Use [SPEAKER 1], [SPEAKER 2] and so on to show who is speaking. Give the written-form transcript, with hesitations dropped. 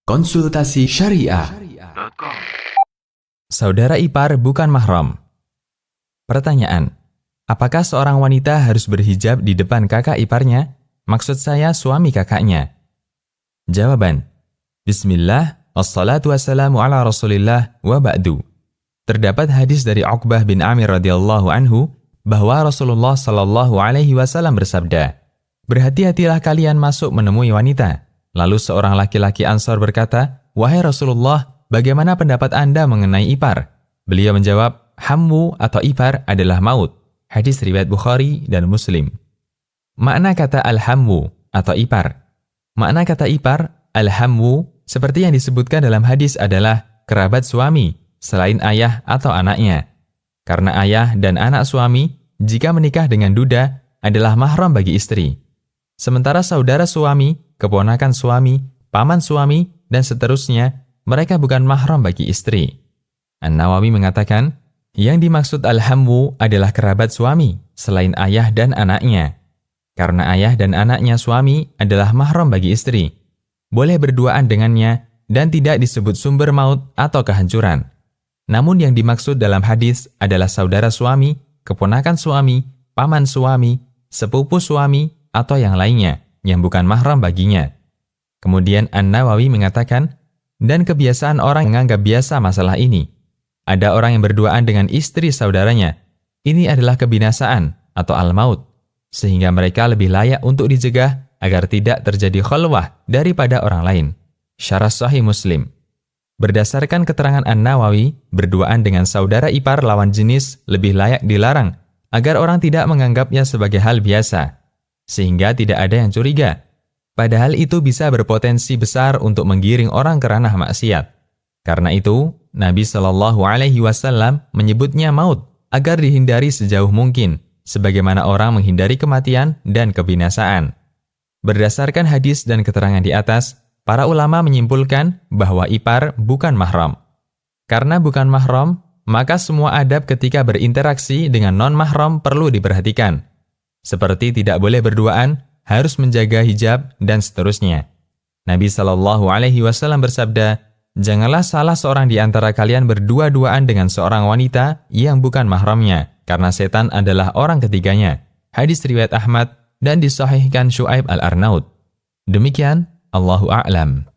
[SPEAKER 1] Konsultasi Syariah.
[SPEAKER 2] Saudara ipar bukan mahram. Pertanyaan, apakah seorang wanita harus berhijab di depan kakak iparnya? Maksud saya suami kakaknya. Jawaban, Bismillah, wassalatu wassalamu ala rasulillah wa ba'du. Terdapat hadis dari Uqbah bin Amir radhiyallahu anhu bahwa Rasulullah sallallahu alaihi wasallam bersabda, "Berhati-hatilah kalian masuk menemui wanita." Lalu seorang laki-laki Ansar berkata, "Wahai Rasulullah, bagaimana pendapat Anda mengenai ipar?" Beliau menjawab, "Hammu atau ipar adalah maut." Hadis riwayat Bukhari dan Muslim. Makna kata al-hammu atau ipar. Makna kata ipar, al-hammu, seperti yang disebutkan dalam hadis adalah kerabat suami, selain ayah atau anaknya. Karena ayah dan anak suami, jika menikah dengan duda, adalah mahram bagi istri. Sementara saudara suami, keponakan suami, paman suami, dan seterusnya, mereka bukan mahram bagi istri. An-Nawawi mengatakan, yang dimaksud al-hammu adalah kerabat suami, selain ayah dan anaknya. Karena ayah dan anaknya suami adalah mahram bagi istri. Boleh berduaan dengannya, dan tidak disebut sumber maut atau kehancuran. Namun yang dimaksud dalam hadis adalah saudara suami, keponakan suami, paman suami, sepupu suami, atau yang lainnya, yang bukan mahram baginya. Kemudian An-Nawawi mengatakan, dan kebiasaan orang menganggap biasa masalah ini. Ada orang yang berduaan dengan istri saudaranya. Ini adalah kebinasaan atau al-maut, sehingga mereka lebih layak untuk dicegah agar tidak terjadi khalwah daripada orang lain. Syarah Sahih Muslim. Berdasarkan keterangan An-Nawawi, berduaan dengan saudara ipar lawan jenis lebih layak dilarang, agar orang tidak menganggapnya sebagai hal biasa, sehingga tidak ada yang curiga. Padahal itu bisa berpotensi besar untuk menggiring orang ke ranah maksiat. Karena itu, Nabi Shallallahu Alaihi Wasallam menyebutnya maut agar dihindari sejauh mungkin, sebagaimana orang menghindari kematian dan kebinasaan. Berdasarkan hadis dan keterangan di atas, para ulama menyimpulkan bahwa ipar bukan mahram. Karena bukan mahram, maka semua adab ketika berinteraksi dengan non-mahram perlu diperhatikan. Seperti tidak boleh berduaan, harus menjaga hijab, dan seterusnya. Nabi Shallallahu Alaihi Wasallam bersabda, "Janganlah salah seorang di antara kalian berdua-duaan dengan seorang wanita yang bukan mahramnya, karena setan adalah orang ketiganya." Hadis riwayat Ahmad dan disahihkan Syu'aib al-Arnaud. Demikian, Allahu a'lam.